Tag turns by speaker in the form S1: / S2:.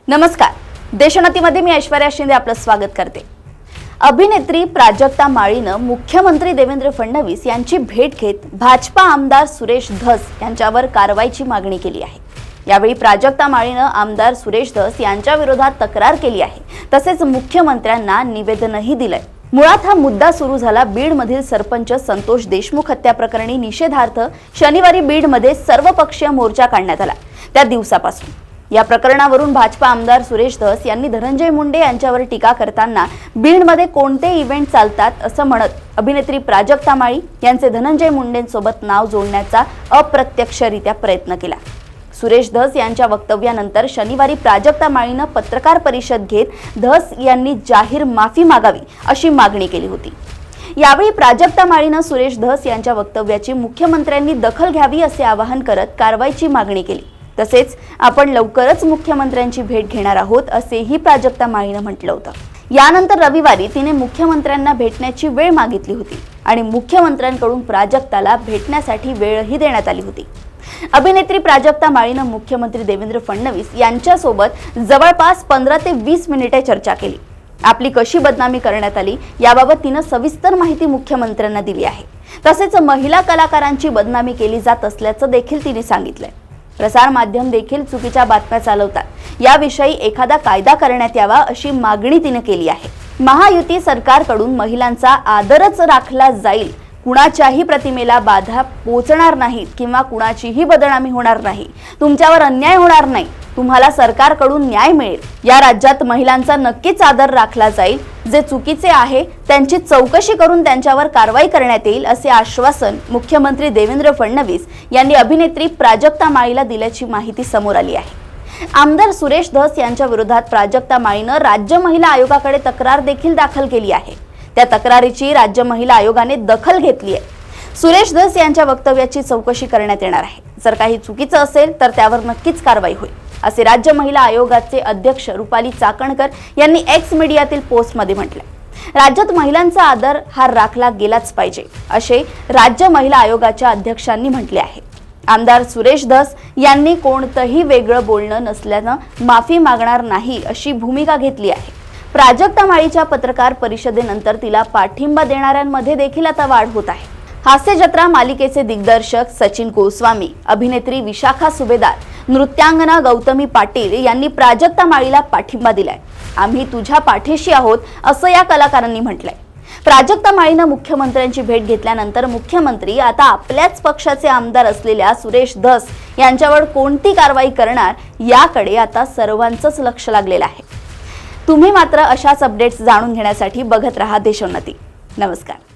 S1: नमस्कार, देशोन्नतीमध्ये मी ऐश्वर्या शिंदे आपलं स्वागत करते। अभिनेत्री प्राजक्ता माळीनं मुख्यमंत्री देवेंद्र फडणवीस यांची भेट घेत भाजपा आमदार सुरेश धस यांच्यावर कारवाईची मागणी केली आहे। यावेळी प्राजक्ता माळीनं आमदार सुरेश धस यांच्या विरोधात तक्रार केली आहे, तसेच मुख्यमंत्र्यांना निवेदनही दिलंय। मुळात हा मुद्दा सुरू झाला बीडमधील सरपंच संतोष देशमुख हत्या प्रकरणी निषेधार्थ शनिवारी बीडमध्ये सर्वपक्षीय मोर्चा काढण्यात आला त्या दिवसापासून। या प्रकरणावरून भाजपा आमदार सुरेश धस यांनी धनंजय मुंडे यांच्यावर टीका करताना बीडमध्ये कोणते इव्हेंट चालतात असं म्हणत अभिनेत्री प्राजक्ता माळी यांचे धनंजय मुंडेंसोबत नाव जोडण्याचा अप्रत्यक्षरित्या प्रयत्न केला। सुरेश धस यांच्या वक्तव्यानंतर शनिवारी प्राजक्ता माळीनं पत्रकार परिषद घेत धस यांनी जाहीर माफी मागावी अशी मागणी केली होती। यावेळी प्राजक्ता माळीनं सुरेश धस यांच्या वक्तव्याची मुख्यमंत्र्यांनी दखल घ्यावी असे आवाहन करत कारवाईची मागणी केली। तसेच आपण लवकरच मुख्यमंत्र्यांची भेट घेणार आहोत असेही प्राजक्ता माळीनं म्हटलं होतं। यानंतर रविवारी तिने मुख्यमंत्र्यांना भेटण्याची वेळ मागितली होती आणि मुख्यमंत्र्यांकडून प्राजक्ताला भेटण्यासाठी वेळही देण्यात आली होती। अभिनेत्री प्राजक्ता माळीनं मुख्यमंत्री देवेंद्र फडणवीस यांच्यासोबत जवळपास 15 ते 20 मिनिटे चर्चा केली। आपली कशी बदनामी करण्यात आली याबाबत तिनं सविस्तर माहिती मुख्यमंत्र्यांना दिली आहे। तसेच महिला कलाकारांची बदनामी केली जात असल्याचं देखील तिने सांगितलंय। प्रसार माध्यम देखील चुकीच्या बातम्या चालवतात, याविषयी एखादा कायदा करण्यात यावा अशी मागणी तिने केली आहे। महायुती सरकारकडून महिलांचा आदरच राखला जाईल, कुणाच्याही प्रतिमेला बाधा पोचणार नाही किंवा कुणाचीही बदनामी होणार नाही, तुमच्यावर अन्याय होणार नाही, तुम्हाला सरकारकडून न्याय मिळेल। या राज्यात महिलांचा नक्कीच आदर राखला जाईल, जे चुकीचे आहे त्यांची चौकशी करून त्यांच्यावर कारवाई करण्यात येईल असे आश्वासन मुख्यमंत्री देवेंद्र फडणवीस यांनी अभिनेत्री प्राजक्ता माळीला दिल्याची माहिती समोर आली आहे। आमदार सुरेश धस यांच्या विरोधात प्राजक्ता माळीनं राज्य महिला आयोगाकडे तक्रार देखील दाखल केली आहे। त्या तक्रारीची राज्य महिला आयोगाने दखल घेतली आहे। सुरेश धस यांच्या वक्तव्याची चौकशी करण्यात येणार आहे। जर काही चुकीचं असेल तर त्यावर नक्कीच कारवाई होईल असे राज्य महिला आयोगाचे अध्यक्ष रुपाली चाकणकर यांनी एक्स मीडियातील पोस्टमध्ये म्हटले। राज्यात महिलांचा आदर हा राखला गेलाच पाहिजे असे राज्य महिला आयोगाच्या अध्यक्षांनी म्हटले आहे। आमदार सुरेश धस यांनी कोणतंही वेगळं बोलणं नसल्यानं माफी मागणार नाही अशी भूमिका घेतली आहे। प्राजक्ता माळीच्या पत्रकार परिषदेनंतर तिला पाठिंबा देणाऱ्यांमध्ये देखील आता वाढ होत आहे। हास्य जत्रा मालिकेचे दिग्दर्शक सचिन गोस्वामी, अभिनेत्री विशाखा सुभेदार, नृत्यांगना गौतमी पाटील यांनी प्राजक्ता माळीला पाठिंबा दिलाय। आम्ही तुझ्या पाठीशी आहोत असं या कलाकारांनी म्हटलंय। प्राजक्ता माळीनं मुख्यमंत्र्यांची भेट घेतल्यानंतर मुख्यमंत्री आता आपल्याच पक्षाचे आमदार असलेल्या सुरेश धस यांच्यावर कोणती कारवाई करणार याकडे आता सर्वांचंच लक्ष लागलेलं आहे। तुम्ही मात्र अशाच अपडेट्स जाणून घेण्यासाठी बघत रहा देशोन्नती। नमस्कार।